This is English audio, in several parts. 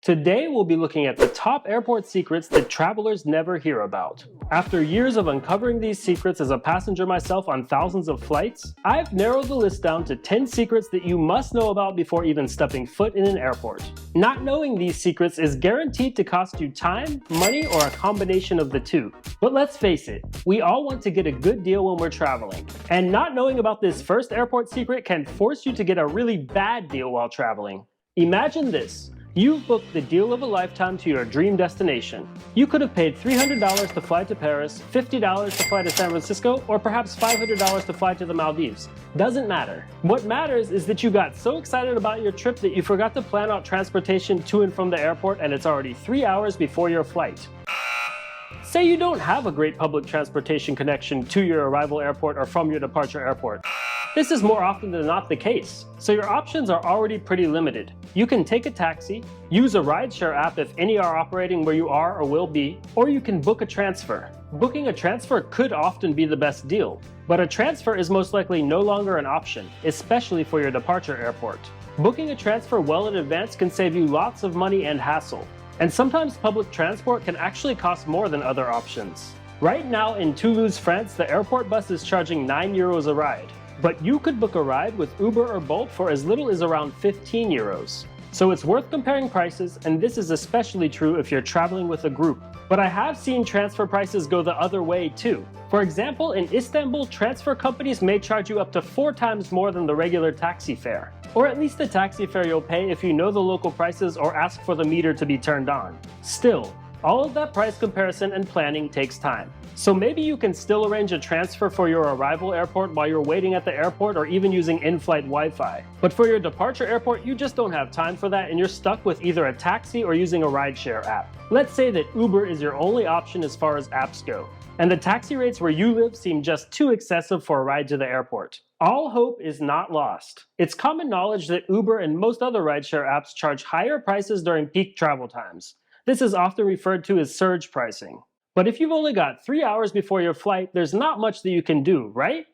Today we'll be looking at the top airport secrets that travelers never hear about. After years of uncovering these secrets as a passenger myself on thousands of flights, I've narrowed the list down to 10 secrets that you must know about before even stepping foot in an airport. Not knowing these secrets is guaranteed to cost you time, money, or a combination of the two. But let's face it, we all want to get a good deal when we're traveling. And not knowing about this first airport secret can force you to get a really bad deal while traveling. Imagine this. You've booked the deal of a lifetime to your dream destination. You could have paid $300 to fly to Paris, $50 to fly to San Francisco, or perhaps $500 to fly to the Maldives. Doesn't matter. What matters is that you got so excited about your trip that you forgot to plan out transportation to and from the airport, and it's already 3 hours before your flight. Say you don't have a great public transportation connection to your arrival airport or from your departure airport. This is more often than not the case, so your options are already pretty limited. You can take a taxi, use a rideshare app if any are operating where you are or will be, or you can book a transfer. Booking a transfer could often be the best deal, but a transfer is most likely no longer an option, especially for your departure airport. Booking a transfer well in advance can save you lots of money and hassle, and sometimes public transport can actually cost more than other options. Right now in Toulouse, France, the airport bus is charging €9 a ride. But you could book a ride with Uber or Bolt for as little as around €15. So it's worth comparing prices, and this is especially true if you're traveling with a group. But I have seen transfer prices go the other way too. For example, in Istanbul, transfer companies may charge you up to 4 times more than the regular taxi fare. Or at least the taxi fare you'll pay if you know the local prices or ask for the meter to be turned on. Still, all of that price comparison and planning takes time. So maybe you can still arrange a transfer for your arrival airport while you're waiting at the airport or even using in-flight Wi-Fi. But for your departure airport, you just don't have time for that and you're stuck with either a taxi or using a rideshare app. Let's say that Uber is your only option as far as apps go, and the taxi rates where you live seem just too excessive for a ride to the airport. All hope is not lost. It's common knowledge that Uber and most other rideshare apps charge higher prices during peak travel times. This is often referred to as surge pricing. But if you've only got 3 hours before your flight, there's not much that you can do, right?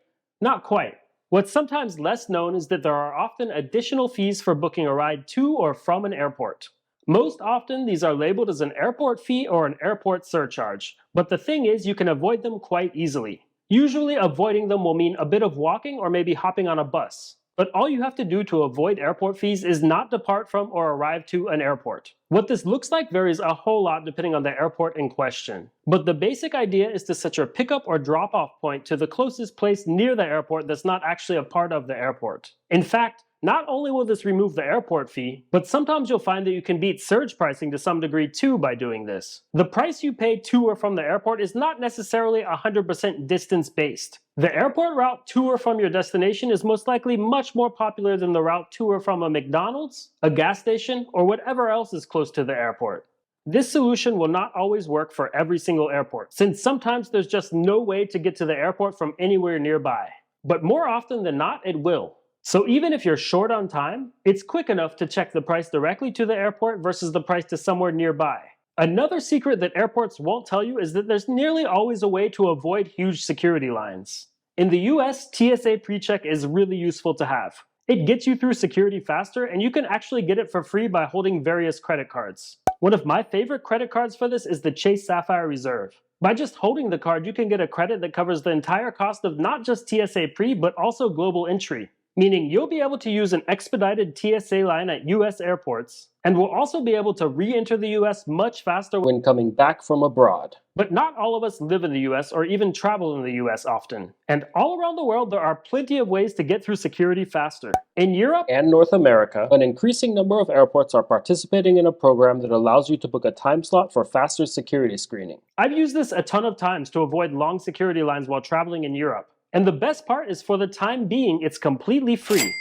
Not quite. What's sometimes less known is that there are often additional fees for booking a ride to or from an airport. Most often, these are labeled as an airport fee or an airport surcharge, but the thing is you can avoid them quite easily. Usually avoiding them will mean a bit of walking or maybe hopping on a bus. But all you have to do to avoid airport fees is not depart from or arrive to an airport. What this looks like varies a whole lot depending on the airport in question. But the basic idea is to set your pickup or drop-off point to the closest place near the airport that's not actually a part of the airport. In fact, not only will this remove the airport fee, but sometimes you'll find that you can beat surge pricing to some degree too by doing this. The price you pay to or from the airport is not necessarily 100% distance-based. The airport route to or from your destination is most likely much more popular than the route to or from a McDonald's, a gas station, or whatever else is close to the airport. This solution will not always work for every single airport, since sometimes there's just no way to get to the airport from anywhere nearby. But more often than not, it will. So even if you're short on time, it's quick enough to check the price directly to the airport versus the price to somewhere nearby. Another secret that airports won't tell you is that there's nearly always a way to avoid huge security lines. In the US, TSA PreCheck is really useful to have. It gets you through security faster, and you can actually get it for free by holding various credit cards. One of my favorite credit cards for this is the Chase Sapphire Reserve. By just holding the card, you can get a credit that covers the entire cost of not just TSA Pre, but also global entry. Meaning you'll be able to use an expedited TSA line at US airports, and will also be able to re-enter the US much faster when coming back from abroad. But not all of us live in the US or even travel in the US often. And all around the world there are plenty of ways to get through security faster. In Europe and North America, an increasing number of airports are participating in a program that allows you to book a time slot for faster security screening. I've used this a ton of times to avoid long security lines while traveling in Europe. And the best part is for the time being, it's completely free.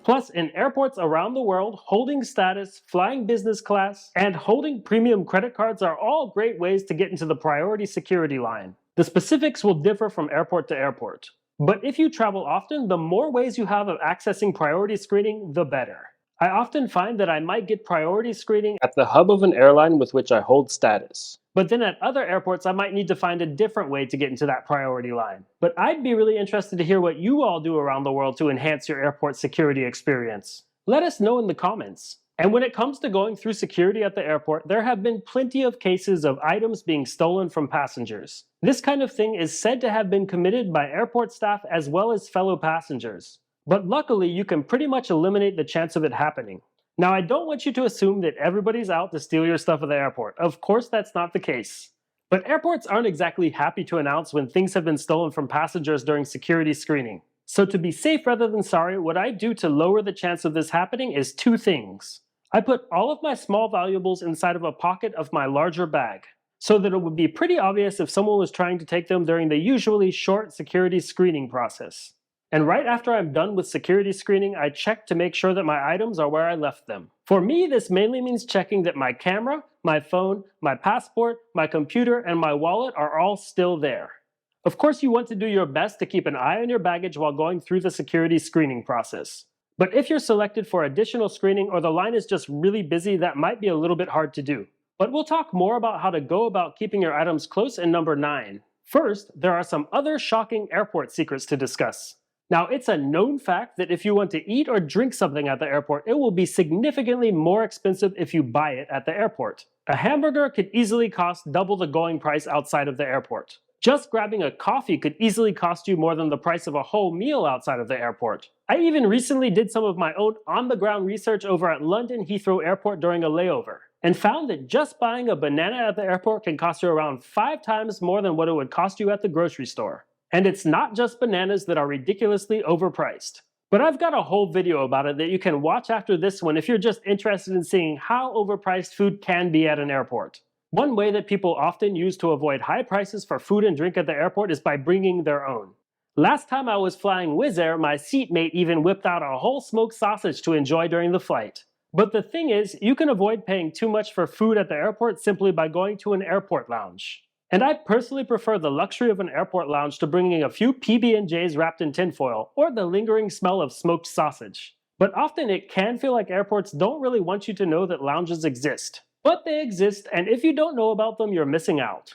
Plus, in airports around the world, holding status, flying business class, and holding premium credit cards are all great ways to get into the priority security line. The specifics will differ from airport to airport. But if you travel often, the more ways you have of accessing priority screening, the better. I often find that I might get priority screening at the hub of an airline with which I hold status. But then at other airports, I might need to find a different way to get into that priority line. But I'd be really interested to hear what you all do around the world to enhance your airport security experience. Let us know in the comments. And when it comes to going through security at the airport, there have been plenty of cases of items being stolen from passengers. This kind of thing is said to have been committed by airport staff as well as fellow passengers. But luckily, you can pretty much eliminate the chance of it happening. Now, I don't want you to assume that everybody's out to steal your stuff at the airport. Of course, that's not the case. But airports aren't exactly happy to announce when things have been stolen from passengers during security screening. So to be safe rather than sorry, what I do to lower the chance of this happening is two things. I put all of my small valuables inside of a pocket of my larger bag, so that it would be pretty obvious if someone was trying to take them during the usually short security screening process. And right after I'm done with security screening, I check to make sure that my items are where I left them. For me, this mainly means checking that my camera, my phone, my passport, my computer, and my wallet are all still there. Of course, you want to do your best to keep an eye on your baggage while going through the security screening process. But if you're selected for additional screening or the line is just really busy, that might be a little bit hard to do. But we'll talk more about how to go about keeping your items close in number 9. First, there are some other shocking airport secrets to discuss. Now, it's a known fact that if you want to eat or drink something at the airport, it will be significantly more expensive if you buy it at the airport. A hamburger could easily cost double the going price outside of the airport. Just grabbing a coffee could easily cost you more than the price of a whole meal outside of the airport. I even recently did some of my own on-the-ground research over at London Heathrow Airport during a layover, and found that just buying a banana at the airport can cost you around 5 times more than what it would cost you at the grocery store. And it's not just bananas that are ridiculously overpriced. But I've got a whole video about it that you can watch after this one if you're just interested in seeing how overpriced food can be at an airport. One way that people often use to avoid high prices for food and drink at the airport is by bringing their own. Last time I was flying Wizz Air, my seatmate even whipped out a whole smoked sausage to enjoy during the flight. But the thing is, you can avoid paying too much for food at the airport simply by going to an airport lounge. And I personally prefer the luxury of an airport lounge to bringing a few PB&Js wrapped in tinfoil, or the lingering smell of smoked sausage. But often it can feel like airports don't really want you to know that lounges exist. But they exist, and if you don't know about them, you're missing out.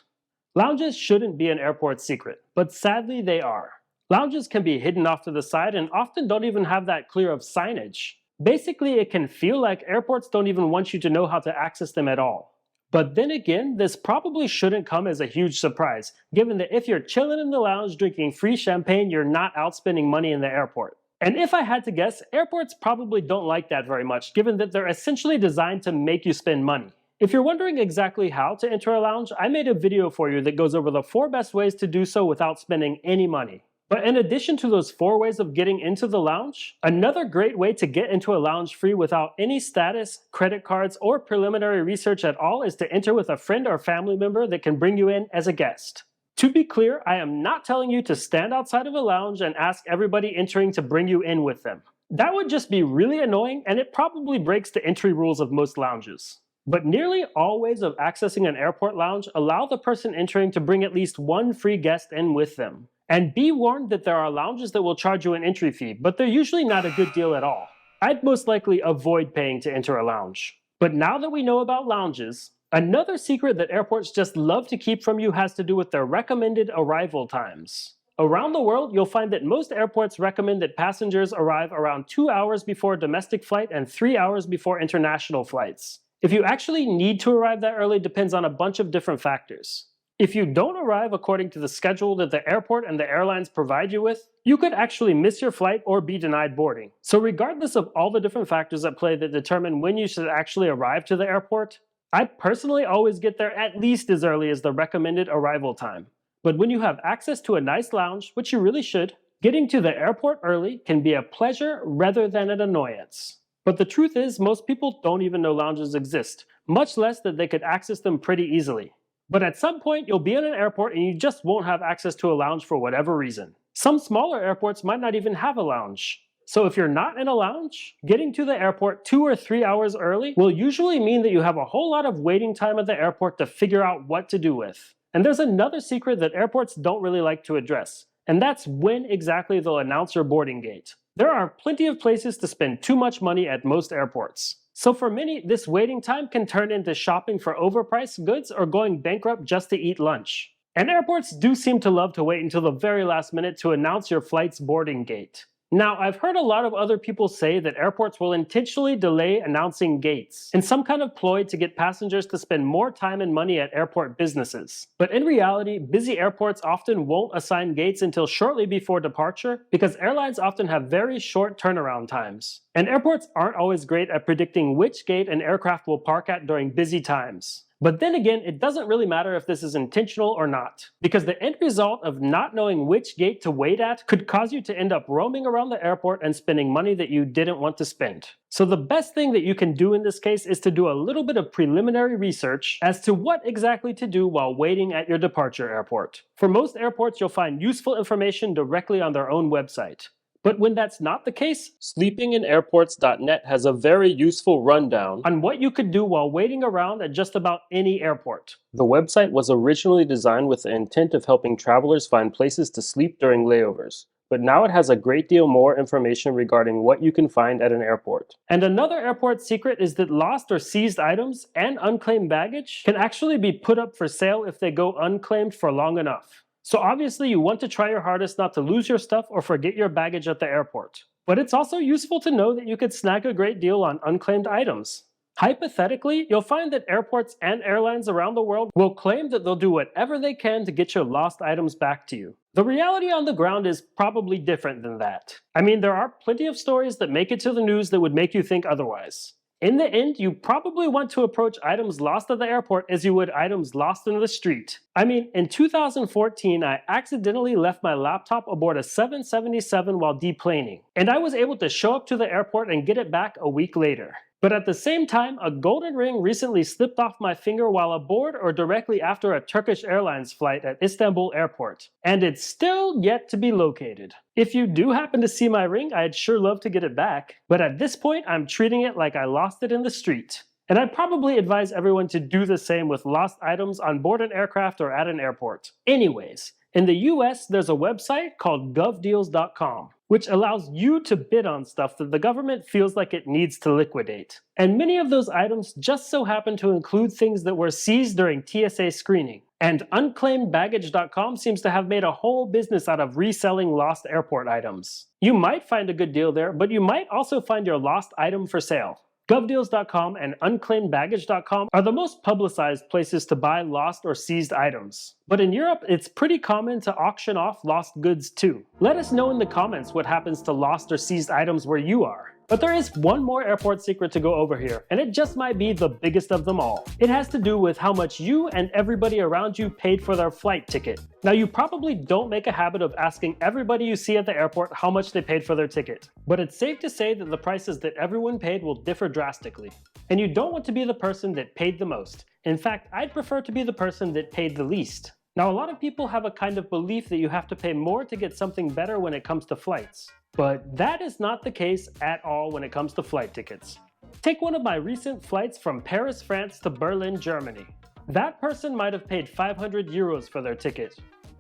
Lounges shouldn't be an airport secret, but sadly they are. Lounges can be hidden off to the side and often don't even have that clear of signage. Basically, it can feel like airports don't even want you to know how to access them at all. But then again, this probably shouldn't come as a huge surprise, given that if you're chilling in the lounge drinking free champagne, you're not out spending money in the airport. And if I had to guess, airports probably don't like that very much, given that they're essentially designed to make you spend money. If you're wondering exactly how to enter a lounge, I made a video for you that goes over the 4 best ways to do so without spending any money. But in addition to those 4 ways of getting into the lounge, another great way to get into a lounge free without any status, credit cards, or preliminary research at all is to enter with a friend or family member that can bring you in as a guest. To be clear, I am not telling you to stand outside of a lounge and ask everybody entering to bring you in with them. That would just be really annoying, and it probably breaks the entry rules of most lounges. But nearly all ways of accessing an airport lounge allow the person entering to bring at least one free guest in with them. And be warned that there are lounges that will charge you an entry fee, but they're usually not a good deal at all. I'd most likely avoid paying to enter a lounge. But now that we know about lounges, another secret that airports just love to keep from you has to do with their recommended arrival times. Around the world, you'll find that most airports recommend that passengers arrive around 2 hours before a domestic flight and 3 hours before international flights. If you actually need to arrive that early depends on a bunch of different factors. If you don't arrive according to the schedule that the airport and the airlines provide you with, you could actually miss your flight or be denied boarding. So regardless of all the different factors at play that determine when you should actually arrive to the airport, I personally always get there at least as early as the recommended arrival time. But when you have access to a nice lounge, which you really should, getting to the airport early can be a pleasure rather than an annoyance. But the truth is, most people don't even know lounges exist, much less that they could access them pretty easily. But at some point, you'll be in an airport and you just won't have access to a lounge for whatever reason. Some smaller airports might not even have a lounge. So if you're not in a lounge, getting to the airport 2 or 3 hours early will usually mean that you have a whole lot of waiting time at the airport to figure out what to do with. And there's another secret that airports don't really like to address, and that's when exactly they'll announce your boarding gate. There are plenty of places to spend too much money at most airports. So for many, this waiting time can turn into shopping for overpriced goods or going bankrupt just to eat lunch. And airports do seem to love to wait until the very last minute to announce your flight's boarding gate. Now, I've heard a lot of other people say that airports will intentionally delay announcing gates in some kind of ploy to get passengers to spend more time and money at airport businesses. But in reality, busy airports often won't assign gates until shortly before departure because airlines often have very short turnaround times. And airports aren't always great at predicting which gate an aircraft will park at during busy times. But then again, it doesn't really matter if this is intentional or not, because the end result of not knowing which gate to wait at could cause you to end up roaming around the airport and spending money that you didn't want to spend. So the best thing that you can do in this case is to do a little bit of preliminary research as to what exactly to do while waiting at your departure airport. For most airports, you'll find useful information directly on their own website. But when that's not the case, sleepinginairports.net has a very useful rundown on what you could do while waiting around at just about any airport. The website was originally designed with the intent of helping travelers find places to sleep during layovers, but now it has a great deal more information regarding what you can find at an airport. And another airport secret is that lost or seized items and unclaimed baggage can actually be put up for sale if they go unclaimed for long enough. So obviously you want to try your hardest not to lose your stuff or forget your baggage at the airport. But it's also useful to know that you could snag a great deal on unclaimed items. Hypothetically, you'll find that airports and airlines around the world will claim that they'll do whatever they can to get your lost items back to you. The reality on the ground is probably different than that. I mean, there are plenty of stories that make it to the news that would make you think otherwise. In the end, you probably want to approach items lost at the airport as you would items lost in the street. I mean, in 2014, I accidentally left my laptop aboard a 777 while deplaning, and I was able to show up to the airport and get it back a week later. But at the same time, a golden ring recently slipped off my finger while aboard or directly after a Turkish Airlines flight at Istanbul Airport, and it's still yet to be located. If you do happen to see my ring, I'd sure love to get it back, but at this point, I'm treating it like I lost it in the street. And I'd probably advise everyone to do the same with lost items on board an aircraft or at an airport. Anyways, in the US, there's a website called govdeals.com, which allows you to bid on stuff that the government feels like it needs to liquidate. And many of those items just so happen to include things that were seized during TSA screening. And unclaimedbaggage.com seems to have made a whole business out of reselling lost airport items. You might find a good deal there, but you might also find your lost item for sale. GovDeals.com and unclaimedbaggage.com are the most publicized places to buy lost or seized items. But in Europe, it's pretty common to auction off lost goods too. Let us know in the comments what happens to lost or seized items where you are. But there is one more airport secret to go over here, and it just might be the biggest of them all. It has to do with how much you and everybody around you paid for their flight ticket. Now, you probably don't make a habit of asking everybody you see at the airport how much they paid for their ticket. But it's safe to say that the prices that everyone paid will differ drastically. And you don't want to be the person that paid the most. In fact, I'd prefer to be the person that paid the least. Now, a lot of people have a kind of belief that you have to pay more to get something better when it comes to flights. But that is not the case at all when it comes to flight tickets. Take one of my recent flights from Paris, France to Berlin, Germany. That person might have paid 500 euros for their ticket.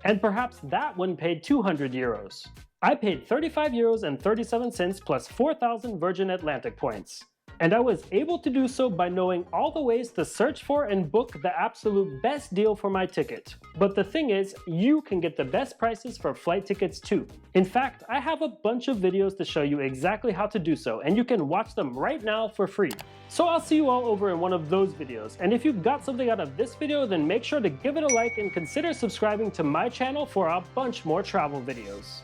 And perhaps that one paid 200 euros. I paid 35 euros and 37 cents plus 4,000 Virgin Atlantic points. And I was able to do so by knowing all the ways to search for and book the absolute best deal for my ticket. But the thing is, you can get the best prices for flight tickets too. In fact, I have a bunch of videos to show you exactly how to do so, and you can watch them right now for free. So I'll see you all over in one of those videos, and if you got something out of this video, then make sure to give it a like and consider subscribing to my channel for a bunch more travel videos.